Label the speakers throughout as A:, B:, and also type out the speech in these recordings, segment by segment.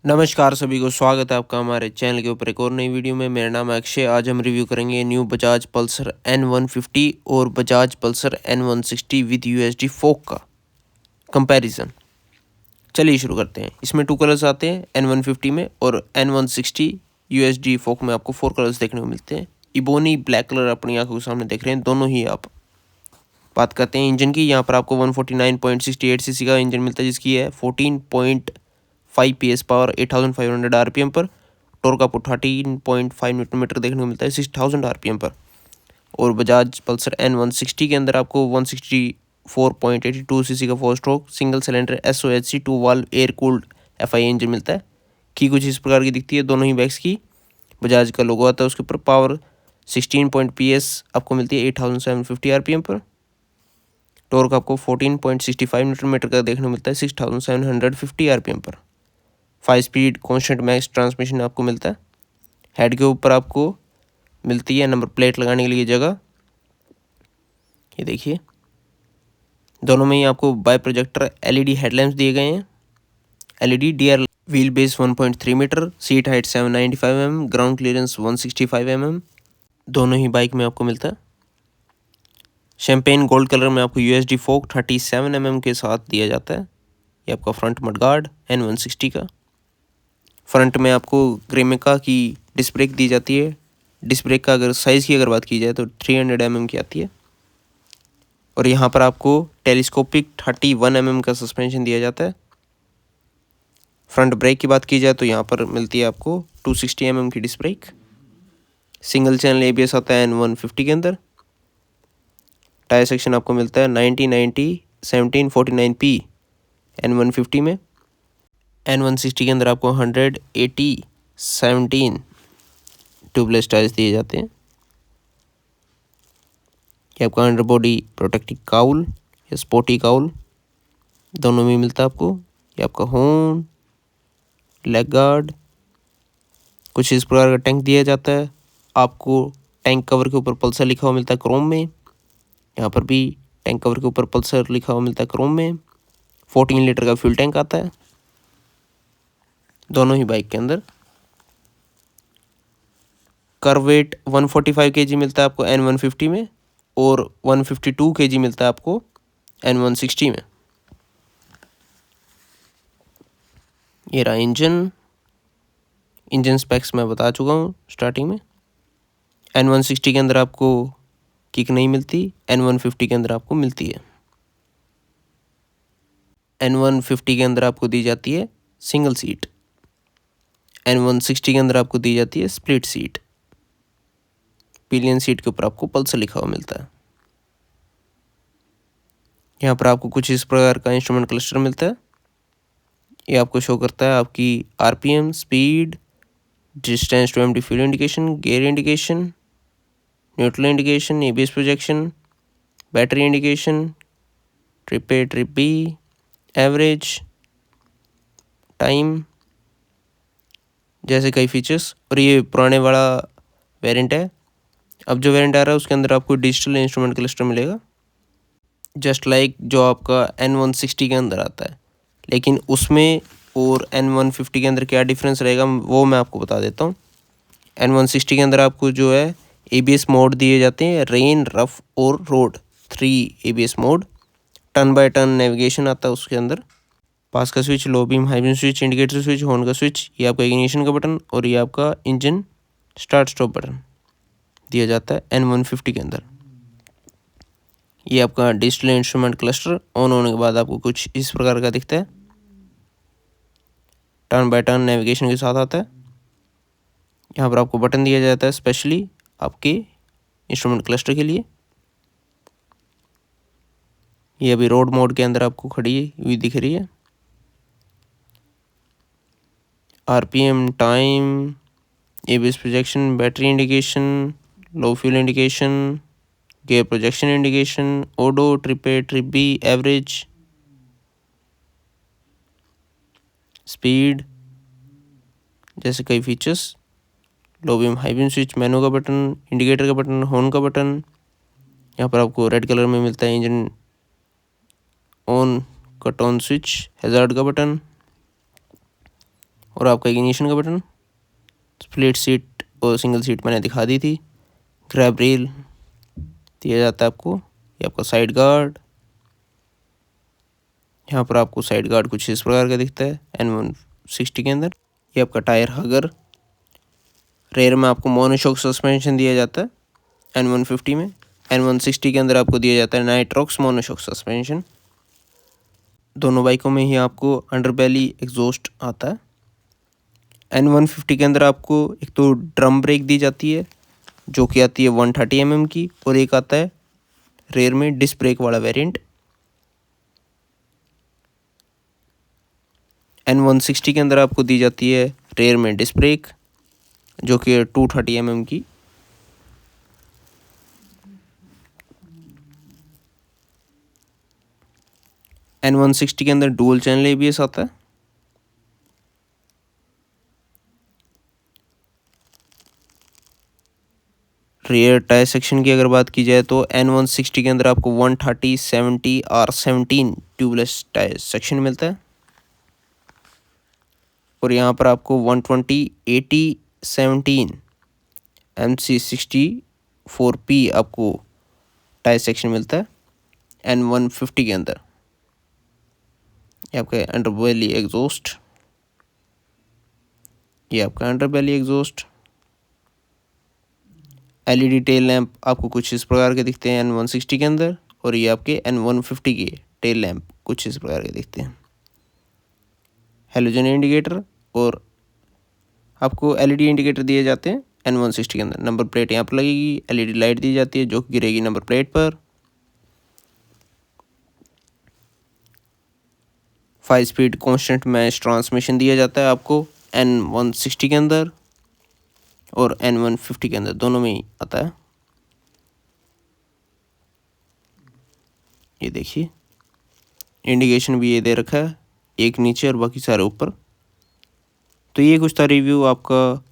A: नमस्कार सभी को, स्वागत है आपका हमारे चैनल के ऊपर एक और नई वीडियो में। मेरा नाम है अक्षय। आज हम रिव्यू करेंगे न्यू बजाज पल्सर N150 और Bajaj Pulsar N160 with USD फोक का कंपैरिजन। चलिए शुरू करते हैं। इसमें 2 कलर्स आते हैं N150 में, और N160 USD फोक में आपको 4 कलर्स देखने को मिलते हैं। इबोनी ब्लैक कलर अपनी आंखों के सामने देख रहे हैं दोनों ही आप। बात करते हैं इंजन की। यहाँ पर आपको 149.68 सीसी का इंजन मिलता है, जिसकी है 14.5 PS पावर 8500 RPM पर। टॉर्क आपको 13.5 न्यूटन मीटर देखने को मिलता है 6000 RPM पर। और बजाज पल्सर N160 के अंदर आपको 164.82 सीसी का 4 stroke single cylinder SOHC 2 valve air cooled FI engine मिलता है। की कुछ इस प्रकार की दिखती है दोनों ही बैग्स की। बजाज का लोगो आता है उसके ऊपर। पावर 16 PS आपको मिलती है 8750 RPM पर। टॉर्क आपको 14.65 न्यूटन मीटर का देखने को मिलता है 6750 RPM पर। 5 स्पीड कॉन्स्टेंट मैक्स ट्रांसमिशन आपको मिलता है। हेड के ऊपर आपको मिलती है नंबर प्लेट लगाने के लिए जगह। ये देखिए, दोनों में ही आपको बाय प्रोजेक्टर LED हेडलैम्प्स दिए गए हैं। LED DR wheel base 1.3 metre, seat height 795 mm, ground clearance 165 mm दोनों ही बाइक में आपको मिलता है। शैम्पेन गोल्ड कलर में आपको USD फोक 37 mm के साथ दिया जाता है। ये आपका फ्रंट मडगार्ड N160 का। फ्रंट में आपको ग्रेमिका की डिस्क ब्रेक दी जाती है। डिस्क ब्रेक का अगर साइज़ की बात की जाए तो 300 mm की आती है। और यहाँ पर आपको टेलीस्कोपिक 31 mm का सस्पेंशन दिया जाता है। फ्रंट ब्रेक की बात की जाए तो यहाँ पर मिलती है आपको 260 mm की disc brake. Single channel ABS आता है N150 के अंदर। टायर सेक्शन आपको मिलता है 90/90 1749P N150 में। N160 के अंदर आपको 100/80 ट्यूबलेस टायर्स दिए जाते हैं। ये आपका अंडर बॉडी प्रोटेक्टिव काउल या स्पोर्टी काउल दोनों में मिलता है आपको। ये आपका हॉर्न, लेग गार्ड, कुछ इस प्रकार का टैंक दिया जाता है आपको। टैंक कवर के ऊपर पल्सर लिखा हुआ मिलता है क्रोम में। यहाँ पर भी टैंक कवर के ऊपर पल्सर लिखा हुआ मिलता है क्रोम में। 14 लीटर का फ्यूल टैंक आता है दोनों ही बाइक के अंदर। कर्व वेट 145 kg मिलता है आपको N150 में, और 152 kg मिलता है आपको N160 में। ये रहा इंजन स्पेक्स मैं बता चुका हूँ स्टार्टिंग में। N160 के अंदर आपको किक नहीं मिलती, N150 के अंदर आपको मिलती है। N150 के अंदर आपको दी जाती है सिंगल सीट, N160 के अंदर आपको दी जाती है स्प्लिट सीट। पिलियन सीट के ऊपर आपको पल्सर लिखा हुआ मिलता है। यहाँ पर आपको कुछ इस प्रकार का इंस्ट्रूमेंट क्लस्टर मिलता है। ये आपको शो करता है आपकी RPM, speed, distance to empty fuel indication, gear indication, neutral indication, ABS projection, battery indication, trip A, trip B, average, time जैसे कई फीचर्स। और ये पुराने वाला वेरिएंट है। अब जो वेरिएंट आ रहा है उसके अंदर आपको डिजिटल इंस्ट्रूमेंट क्लस्टर मिलेगा, जस्ट लाइक जो आपका N160 के अंदर आता है। लेकिन उसमें और N150 के अंदर क्या डिफरेंस रहेगा वो मैं आपको बता देता हूँ। N160 के अंदर आपको जो है ABS मोड दिए जाते हैं, रेन, रफ और road, 3 ABS mode. Turn by turn navigation आता है उसके अंदर। पास का स्विच, लो beam, high beam switch, indicator switch, horn का स्विच, ये आपका इग्निशन का बटन, और ये आपका इंजन स्टार्ट स्टॉप बटन दिया जाता है N150 के अंदर। ये आपका डिजिटल इंस्ट्रूमेंट क्लस्टर ऑन होने के बाद आपको कुछ इस प्रकार का दिखता है। टर्न बाय टर्न नेविगेशन के साथ आता है। यहाँ पर आपको बटन दिया जाता है स्पेशली आपके इंस्ट्रूमेंट क्लस्टर के लिए। ये अभी रोड मोड के अंदर आपको खड़ी हुई दिख रही है। RPM, time, ABS projection, battery indication, low fuel indication, gear projection indication, odo, trip A, trip B, average, speed जैसे कई features. Low beam, high beam switch, menu का बटन, इंडिकेटर का बटन, हॉर्न का बटन। यहाँ पर आपको red colour में मिलता है engine on cut on switch, hazard का बटन। और आपका इग्निशन का बटन, स्प्लिट सीट और सिंगल सीट मैंने दिखा दी थी। ग्रैब रेल दिया जाता है आपको। ये आपका साइड गार्ड, यहाँ पर आपको साइड गार्ड कुछ इस प्रकार का दिखता है N160 के अंदर। ये आपका टायर हगर। रेयर में आपको मोनोशॉक सस्पेंशन दिया जाता है N150 में। N160 के अंदर आपको दिया जाता है नाइट्रॉक्स मोनोशॉक सस्पेंशन। दोनों बाइकों में ही आपको अंडरबेली एग्जॉस्ट आता है। N150 के अंदर आपको एक तो ड्रम ब्रेक दी जाती है जो कि आती है 130 mm की, और एक आता है रेयर में डिस्क ब्रेक वाला वेरिएंट। N160 के अंदर आपको दी जाती है रेयर में डिस्क ब्रेक जो कि 230 mm की। N160 के अंदर डुअल चैनल ABS आता है। रेयर टायर सेक्शन की अगर बात की जाए तो N160 के अंदर आपको 130, 70 R17 ट्यूबलेस टायर सेक्शन मिलता है, और यहाँ पर आपको 120, 80, 17 MC64P आपको टायर सेक्शन मिलता है N150 के अंदर। ये आपका अंडरबेली एग्जॉस्ट, ये आपका underbelly exhaust. LED tail lamp आपको कुछ इस प्रकार के दिखते हैं N160 के अंदर, और ये आपके N150 के टेल लैंप कुछ इस प्रकार के दिखते हैं। हेलोजन इंडिकेटर और आपको LED इंडिकेटर दिए जाते हैं N160 के अंदर। नंबर प्लेट यहाँ पर लगेगी, LED लाइट दी जाती है जो गिरेगी नंबर प्लेट पर। 5 स्पीड कांस्टेंट मैच ट्रांसमिशन दिया जाता है आपको N160 के अंदर और N150 के अंदर, दोनों में ही आता है। ये देखिए इंडिकेशन भी ये दे रखा है, एक नीचे और बाकी सारे ऊपर। तो ये कुछ था रिव्यू आपका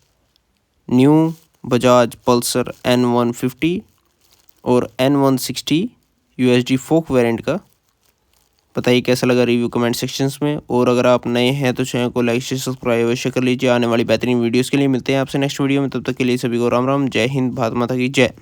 A: न्यू बजाज पल्सर N150 और N160 USD फोक वेरिएंट का। बताइए कैसा लगा रिव्यू कमेंट सेक्शंस में, और अगर आप नए हैं तो चैनल को लाइक शेयर सब्सक्राइब अवश्य कर लीजिए। आने वाली बेहतरीन वीडियोस के लिए मिलते हैं आपसे नेक्स्ट वीडियो में, तब तक के लिए सभी को राम राम, जय हिंद, भारत माता की जय।